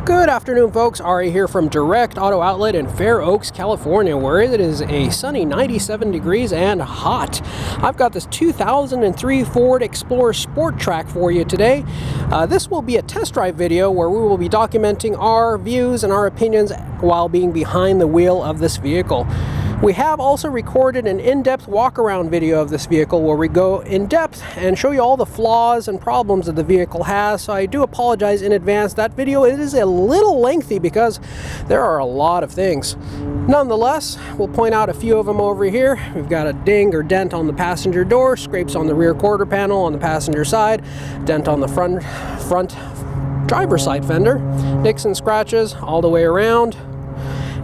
Good afternoon, folks. Ari here from Direct Auto Outlet in Fair Oaks, California, where it is a sunny 97 degrees and hot. I've got this 2003 Ford Explorer Sport Trac for you today. This will be a test drive video where we will be documenting our views and our opinions while being behind the wheel of this vehicle. We have also recorded an in-depth walk-around video of this vehicle where we go in-depth and show you all the flaws and problems that the vehicle has. So I do apologize in advance. That video is a little lengthy because there are a lot of things. Nonetheless, we'll point out a few of them over here. We've got a ding or dent on the passenger door, scrapes on the rear quarter panel on the passenger side, dent on the front driver's side fender, nicks and scratches all the way around,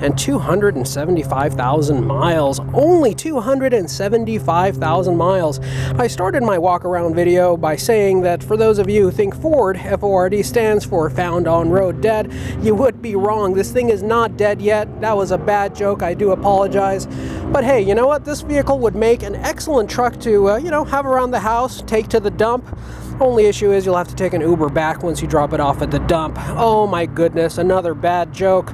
and 275,000 miles. Only 275,000 miles. I started my walk around video by saying that for those of you who think Ford, F-O-R-D, stands for found on road dead, you would be wrong. This thing is not dead yet. That was a bad joke. I do apologize. But hey, you know what? This vehicle would make an excellent truck to, have around the house, take to the dump. Only issue is you'll have to take an Uber back once you drop it off at the dump. Oh my goodness, another bad joke.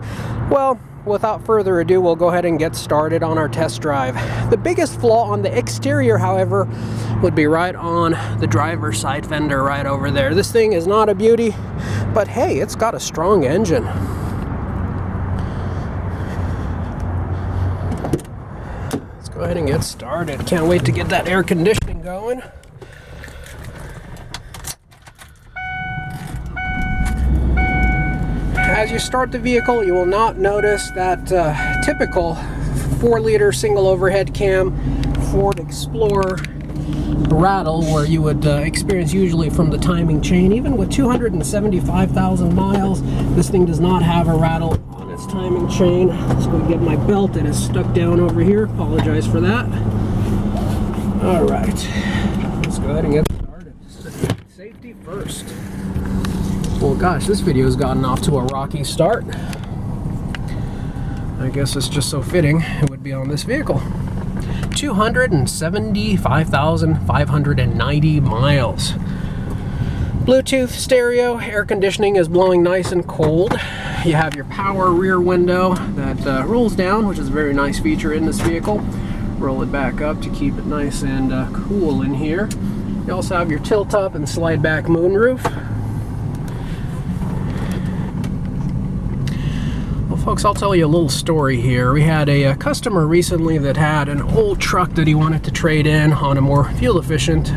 Well, without further ado, we'll go ahead and get started on our test drive. The biggest flaw on the exterior, however, would be right on the driver's side fender right over there. This thing is not a beauty, but hey, it's got a strong engine. Let's go ahead and get started. Can't wait to get that air conditioning going. As you start the vehicle, you will not notice that typical 4-liter single overhead cam Ford Explorer rattle where you would experience usually from the timing chain. Even with 275,000 miles, this thing does not have a rattle on its timing chain. Let's go get my belt. It is stuck down over here. Apologize for that. All right, let's go ahead and get started. Safety first. Well, gosh, this video has gotten off to a rocky start. I guess it's just so fitting it would be on this vehicle. 275,590 miles. Bluetooth stereo, air conditioning is blowing nice and cold. You have your power rear window that rolls down, which is a very nice feature in this vehicle. Roll it back up to keep it nice and cool in here. You also have your tilt up and slide back moonroof. Folks, I'll tell you a little story here. We had a customer recently that had an old truck that he wanted to trade in on a more fuel-efficient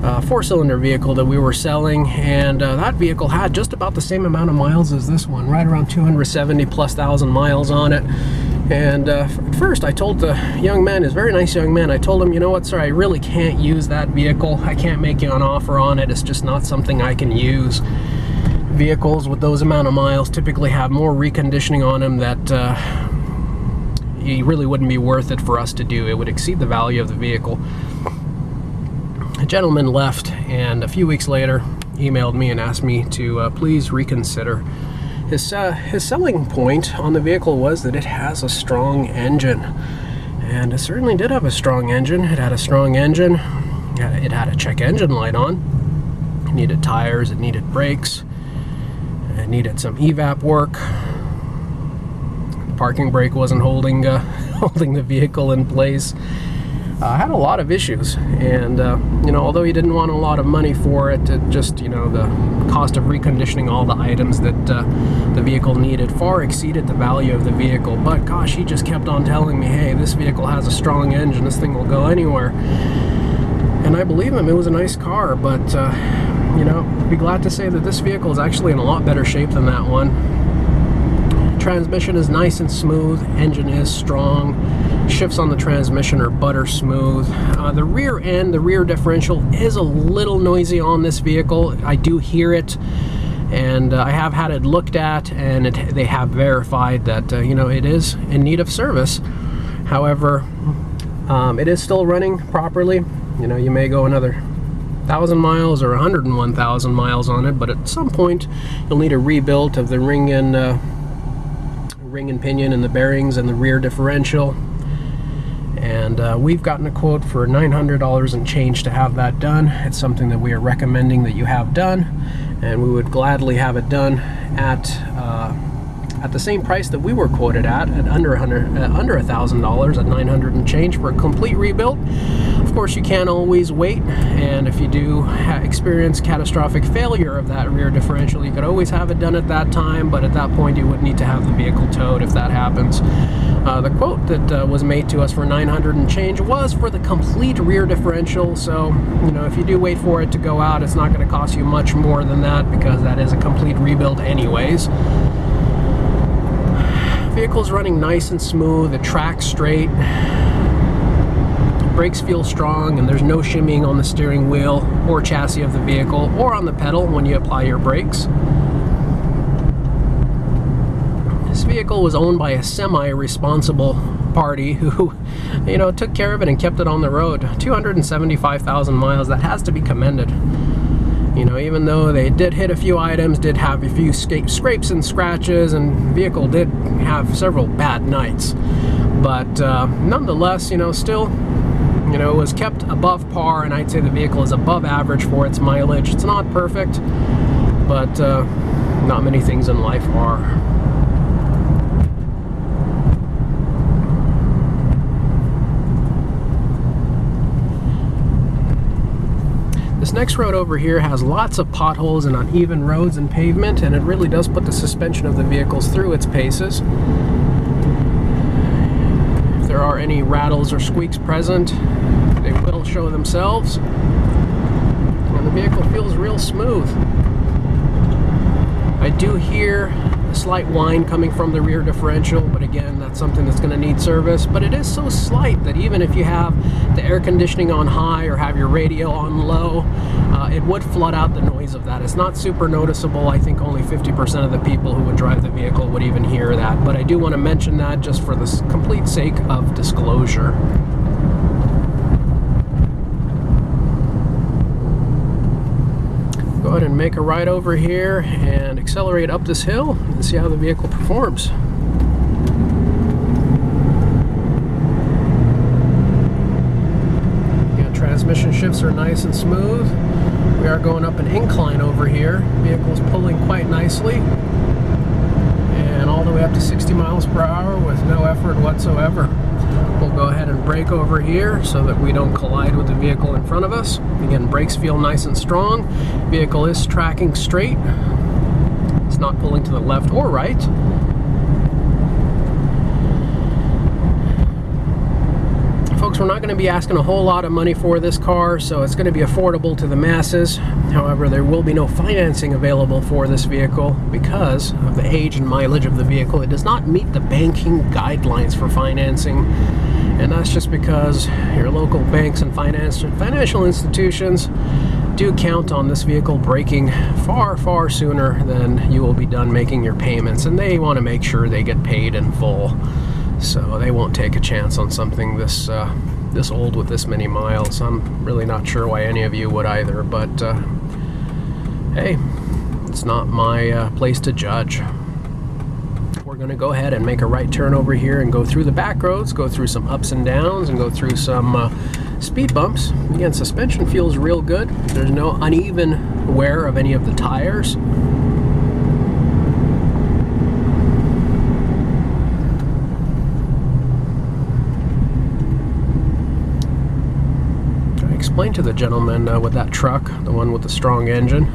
4-cylinder vehicle that we were selling, and that vehicle had just about the same amount of miles as this one, right around 270,000+ miles on it. And at first I told the young man, he's a very nice young man, I told him, you know what, sir, I really can't use that vehicle. I can't make you an offer on it. It's just not something I can use. Vehicles with those amount of miles typically have more reconditioning on them that it really wouldn't be worth it for us to do. It would exceed the value of the vehicle. A gentleman left, and a few weeks later emailed me and asked me to please reconsider. His selling point on the vehicle was that it has a strong engine, and it certainly did have a strong engine. It had a strong engine. It had a check engine light on. It needed tires. It needed brakes. It needed some evap work. The parking brake wasn't holding the vehicle in place. Had a lot of issues, and although he didn't want a lot of money for it, the cost of reconditioning all the items that the vehicle needed far exceeded the value of the vehicle. But gosh, he just kept on telling me, hey, this vehicle has a strong engine, this thing will go anywhere. And I believe him. It was a nice car, but be glad to say that this vehicle is actually in a lot better shape than that one. Transmission is nice and smooth. Engine is strong. Shifts on the transmission are butter smooth. The rear end, the rear differential is a little noisy on this vehicle. I do hear it, and I have had it looked at, and they have verified that it is in need of service. However, it is still running properly. You may go another 1,000 miles or 101,000 miles on it, but at some point you'll need a rebuild of the ring and pinion and the bearings and the rear differential. And we've gotten a quote for $900 and change to have that done. It's something that we are recommending that you have done. and we would gladly have it done at the same price that we were quoted at under $1,000, at $900 and change for a complete rebuild. Of course, you can't always wait, and if you do experience catastrophic failure of that rear differential, you could always have it done at that time, but at that point you would need to have the vehicle towed if that happens. The quote that was made to us for $900 and change was for the complete rear differential, so if you do wait for it to go out, it's not going to cost you much more than that, because that is a complete rebuild anyways. Vehicle's running nice and smooth, the track's straight, brakes feel strong, and there's no shimmying on the steering wheel or chassis of the vehicle or on the pedal when you apply your brakes. This vehicle was owned by a semi-responsible party who, took care of it and kept it on the road. 275,000 miles, that has to be commended. Even though they did hit a few items, did have a few scrapes and scratches, and vehicle did have several bad nights, but nonetheless, still, it was kept above par, and I'd say the vehicle is above average for its mileage. It's not perfect, but not many things in life are. This next road over here has lots of potholes and uneven roads and pavement, and it really does put the suspension of the vehicles through its paces. If there are any rattles or squeaks present, they will show themselves. And the vehicle feels real smooth. I do hear a slight whine coming from the rear differential, but again, that's something that's going to need service. But it is so slight that even if you have the air conditioning on high or have your radio on low, it would flood out the noise of that. It's not super noticeable. I think only 50% of the people who would drive the vehicle would even hear that. But I do want to mention that just for the complete sake of disclosure. Go ahead and make a right over here and accelerate up this hill and see how the vehicle performs. Again, transmission shifts are nice and smooth. We are going up an incline over here. Vehicle's pulling quite nicely, and all the way up to 60 miles per hour with no effort whatsoever. We'll go ahead and brake over here so that we don't collide with the vehicle in front of us. Again, brakes feel nice and strong. Vehicle is tracking straight. It's not pulling to the left or right. Folks, we're not going to be asking a whole lot of money for this car, so it's going to be affordable to the masses. However, there will be no financing available for this vehicle because of the age and mileage of the vehicle. It does not meet the banking guidelines for financing, and that's just because your local banks and financial institutions do count on this vehicle breaking far, far sooner than you will be done making your payments, and they want to make sure they get paid in full. So they won't take a chance on something this old with this many miles. I'm really not sure why any of you would either, but hey, it's not my place to judge. We're going to go ahead and make a right turn over here and go through the back roads, go through some ups and downs, and go through some speed bumps. Again, suspension feels real good. There's no uneven wear of any of the tires. Explained to the gentleman with that truck, the one with the strong engine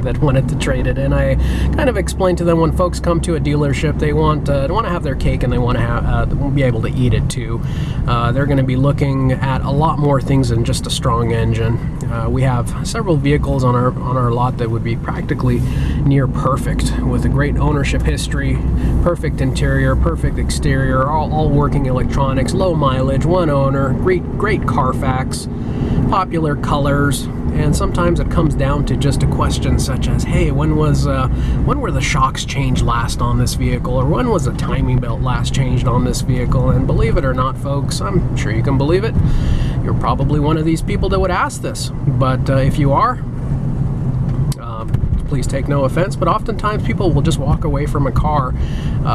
that wanted to trade it in. I kind of explained to them, when folks come to a dealership, they want to have their cake and they want to be able to eat it too. They're going to be looking at a lot more things than just a strong engine. We have several vehicles on our lot that would be practically near perfect, with a great ownership history, perfect interior, perfect exterior, all working electronics, low mileage, one owner, great Carfax, popular colors, and sometimes it comes down to just a question such as, hey, when were the shocks changed last on this vehicle, or when was the timing belt last changed on this vehicle? And believe it or not, folks, I'm sure you can believe it, you're probably one of these people that would ask this, but if you are, please take no offense, but oftentimes people will just walk away from a car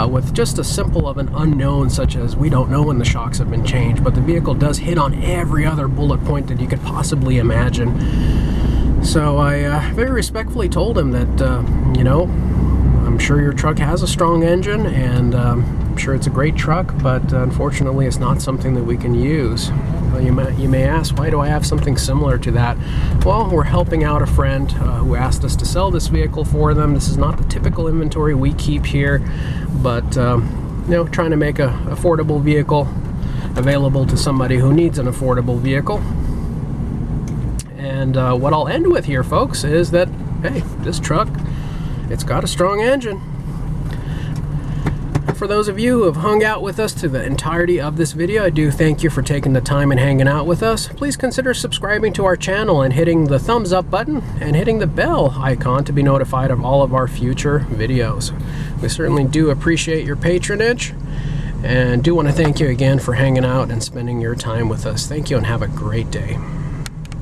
with just a simple of an unknown, such as, we don't know when the shocks have been changed, but the vehicle does hit on every other bullet point that you could possibly imagine. So I very respectfully told him that, you know, I'm sure your truck has a strong engine, and I'm sure it's a great truck, but unfortunately it's not something that we can use. Well, you may ask, why do I have something similar to that? Well, we're helping out a friend who asked us to sell this vehicle for them. This is not the typical inventory we keep here, but you know, trying to make a affordable vehicle available to somebody who needs an affordable vehicle. And what I'll end with here, folks, is that, hey, this truck, it's got a strong engine. For those of you who have hung out with us to the entirety of this video, I do thank you for taking the time and hanging out with us. Please consider subscribing to our channel and hitting the thumbs up button and hitting the bell icon to be notified of all of our future videos. We certainly do appreciate your patronage, and do want to thank you again for hanging out and spending your time with us. Thank you, and have a great day.